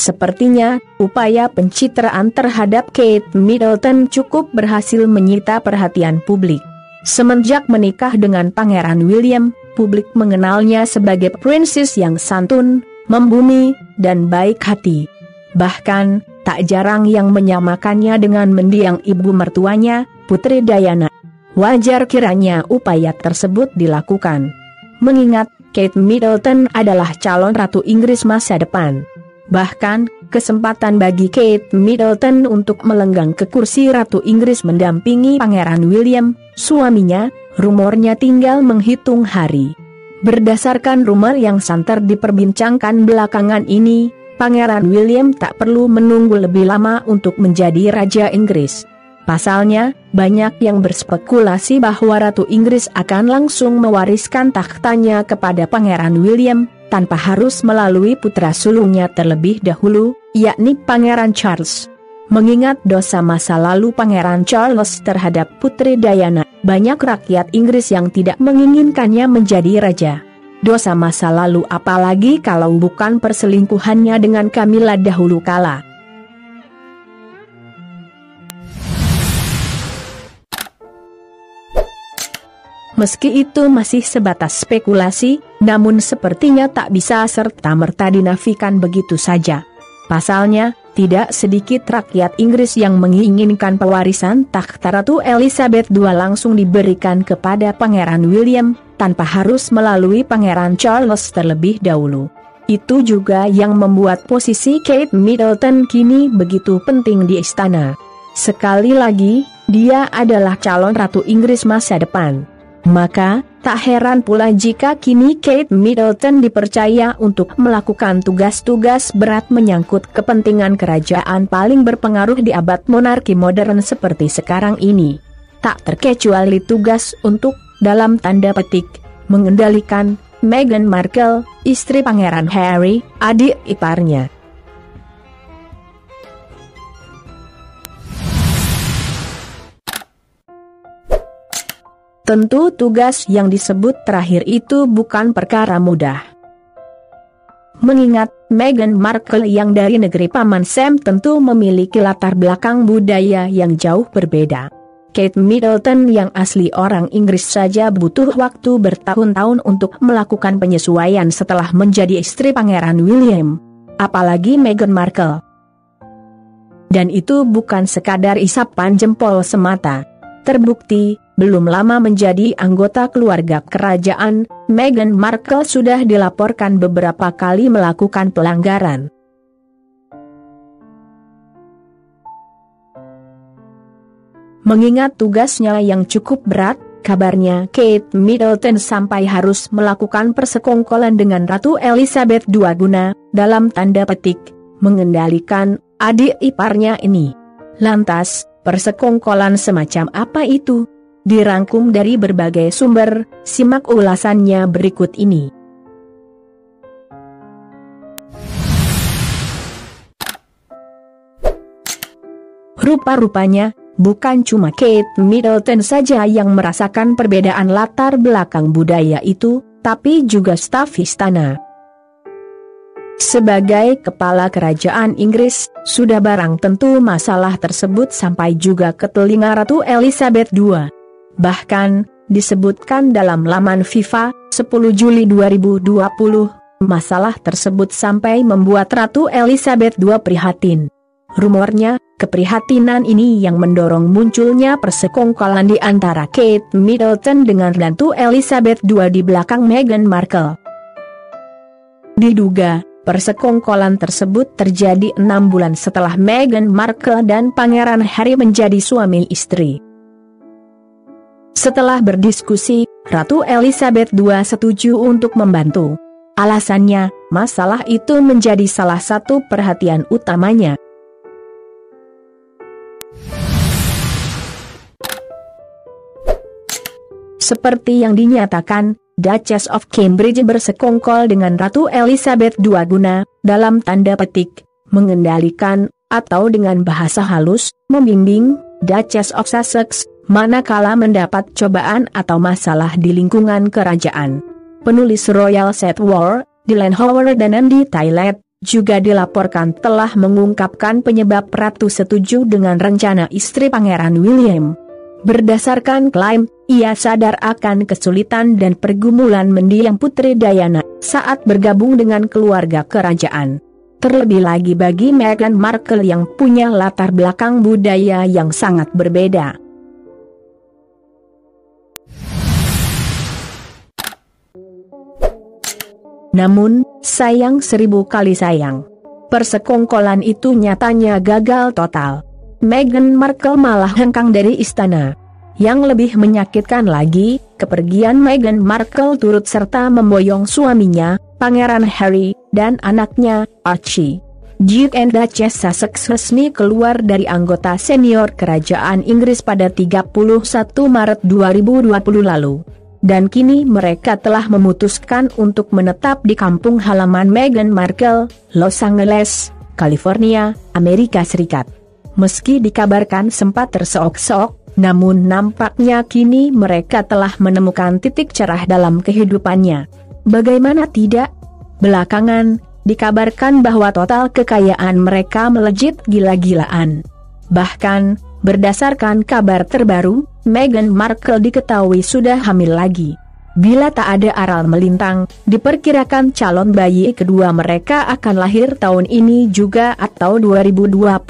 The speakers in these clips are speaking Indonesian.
Sepertinya, upaya pencitraan terhadap Kate Middleton cukup berhasil menyita perhatian publik. Semenjak menikah dengan Pangeran William, publik mengenalnya sebagai princess yang santun, membumi, dan baik hati. Bahkan, tak jarang yang menyamakannya dengan mendiang ibu mertuanya, Putri Diana. Wajar kiranya upaya tersebut dilakukan, mengingat Kate Middleton adalah calon Ratu Inggris masa depan. Bahkan, kesempatan bagi Kate Middleton untuk melenggang ke kursi Ratu Inggris mendampingi Pangeran William, suaminya, rumornya tinggal menghitung hari. Berdasarkan rumor yang santer diperbincangkan belakangan ini, Pangeran William tak perlu menunggu lebih lama untuk menjadi Raja Inggris. Pasalnya, banyak yang berspekulasi bahwa Ratu Inggris akan langsung mewariskan takhtanya kepada Pangeran William, tanpa harus melalui putra sulungnya terlebih dahulu, yakni Pangeran Charles. Mengingat dosa masa lalu Pangeran Charles terhadap Putri Diana, banyak rakyat Inggris yang tidak menginginkannya menjadi raja. Dosa masa lalu apalagi kalau bukan perselingkuhannya dengan Camilla dahulu kala. Meski itu masih sebatas spekulasi, namun sepertinya tak bisa serta-merta dinafikan begitu saja. Pasalnya, tidak sedikit rakyat Inggris yang menginginkan pewarisan takhta Ratu Elizabeth II langsung diberikan kepada Pangeran William, tanpa harus melalui Pangeran Charles terlebih dahulu. Itu juga yang membuat posisi Kate Middleton kini begitu penting di istana. Sekali lagi, dia adalah calon Ratu Inggris masa depan. Maka, tak heran pula jika kini Kate Middleton dipercaya untuk melakukan tugas-tugas berat menyangkut kepentingan kerajaan paling berpengaruh di abad monarki modern seperti sekarang ini. Tak terkecuali tugas untuk, dalam tanda petik, mengendalikan Meghan Markle, istri Pangeran Harry, adik iparnya. Tentu tugas yang disebut terakhir itu bukan perkara mudah. Mengingat Meghan Markle yang dari negeri Paman Sam tentu memiliki latar belakang budaya yang jauh berbeda. Kate Middleton yang asli orang Inggris saja butuh waktu bertahun-tahun untuk melakukan penyesuaian setelah menjadi istri Pangeran William. Apalagi Meghan Markle. Dan itu bukan sekadar isapan jempol semata. Terbukti, belum lama menjadi anggota keluarga kerajaan, Meghan Markle sudah dilaporkan beberapa kali melakukan pelanggaran. Mengingat tugasnya yang cukup berat, kabarnya Kate Middleton sampai harus melakukan persekongkolan dengan Ratu Elizabeth II guna, dalam tanda petik, mengendalikan adik iparnya ini. Lantas, persekongkolan semacam apa itu? Dirangkum dari berbagai sumber, simak ulasannya berikut ini. Rupa-rupanya, bukan cuma Kate Middleton saja yang merasakan perbedaan latar belakang budaya itu, tapi juga staf istana. Sebagai kepala kerajaan Inggris, sudah barang tentu masalah tersebut sampai juga ke telinga Ratu Elizabeth II. Bahkan, disebutkan dalam laman FIFA, 10 Juli 2020, masalah tersebut sampai membuat Ratu Elizabeth II prihatin. Rumornya, keprihatinan ini yang mendorong munculnya persekongkolan di antara Kate Middleton dengan Ratu Elizabeth II di belakang Meghan Markle. Diduga, persekongkolan tersebut terjadi 6 bulan setelah Meghan Markle dan Pangeran Harry menjadi suami istri. Setelah berdiskusi, Ratu Elizabeth II setuju untuk membantu. Alasannya, masalah itu menjadi salah satu perhatian utamanya. Seperti yang dinyatakan, Duchess of Cambridge bersekongkol dengan Ratu Elizabeth II guna, dalam tanda petik, mengendalikan, atau dengan bahasa halus, membimbing, Duchess of Sussex, manakala mendapat cobaan atau masalah di lingkungan kerajaan. Penulis Royal Set War, Dylan Howard dan Andy Tylett, juga dilaporkan telah mengungkapkan penyebab Ratu setuju dengan rencana istri Pangeran William. Berdasarkan klaim, ia sadar akan kesulitan dan pergumulan mendiang Putri Diana saat bergabung dengan keluarga kerajaan. Terlebih lagi bagi Meghan Markle yang punya latar belakang budaya yang sangat berbeda. Namun, sayang 1000 kali sayang. Persekongkolan itu nyatanya gagal total. Meghan Markle malah hengkang dari istana. Yang lebih menyakitkan lagi, kepergian Meghan Markle turut serta memboyong suaminya, Pangeran Harry, dan anaknya, Archie. Duke and Duchess Sussex resmi keluar dari anggota senior kerajaan Inggris pada 31 Maret 2020 lalu. Dan kini mereka telah memutuskan untuk menetap di kampung halaman Meghan Markle, Los Angeles, California, Amerika Serikat. Meski dikabarkan sempat terseok-seok, namun nampaknya kini mereka telah menemukan titik cerah dalam kehidupannya. Bagaimana tidak? Belakangan, dikabarkan bahwa total kekayaan mereka melejit gila-gilaan. Bahkan, berdasarkan kabar terbaru, Meghan Markle diketahui sudah hamil lagi. Bila tak ada aral melintang, diperkirakan calon bayi kedua mereka akan lahir tahun ini juga atau 2021.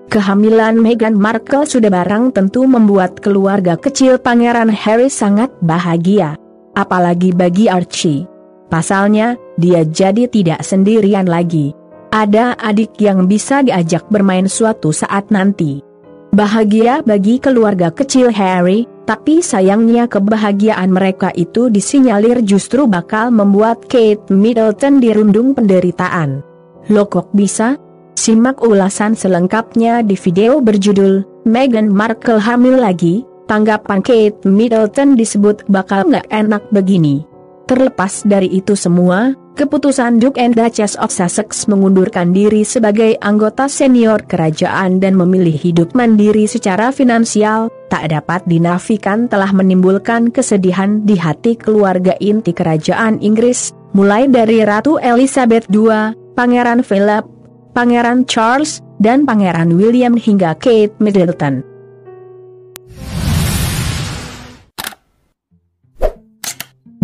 Kehamilan Meghan Markle sudah barang tentu membuat keluarga kecil Pangeran Harry sangat bahagia. Apalagi bagi Archie. Pasalnya, dia jadi tidak sendirian lagi. Ada adik yang bisa diajak bermain suatu saat nanti. Bahagia bagi keluarga kecil Harry, tapi sayangnya kebahagiaan mereka itu disinyalir justru bakal membuat Kate Middleton dirundung penderitaan. Loh kok bisa? Simak ulasan selengkapnya di video berjudul, Meghan Markle hamil lagi, tanggapan Kate Middleton disebut bakal nggak enak begini. Terlepas dari itu semua, keputusan Duke and Duchess of Sussex mengundurkan diri sebagai anggota senior kerajaan dan memilih hidup mandiri secara finansial, tak dapat dinafikan telah menimbulkan kesedihan di hati keluarga inti kerajaan Inggris, mulai dari Ratu Elizabeth II, Pangeran Philip, Pangeran Charles, dan Pangeran William hingga Kate Middleton.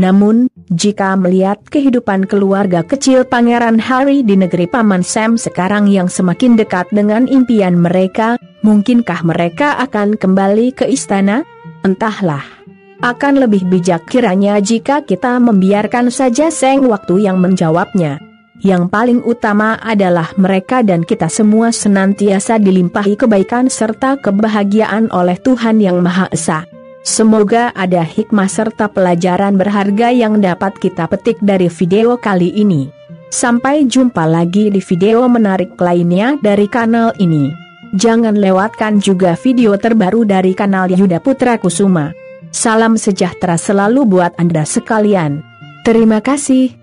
Namun, jika melihat kehidupan keluarga kecil Pangeran Harry di negeri Paman Sam sekarang yang semakin dekat dengan impian mereka, mungkinkah mereka akan kembali ke istana? Entahlah. Akan lebih bijak kiranya jika kita membiarkan saja seng waktu yang menjawabnya. Yang paling utama adalah mereka dan kita semua senantiasa dilimpahi kebaikan serta kebahagiaan oleh Tuhan Yang Maha Esa. Semoga ada hikmah serta pelajaran berharga yang dapat kita petik dari video kali ini. Sampai jumpa lagi di video menarik lainnya dari kanal ini. Jangan lewatkan juga video terbaru dari kanal Yuda Putra Kusuma. Salam sejahtera selalu buat Anda sekalian. Terima kasih.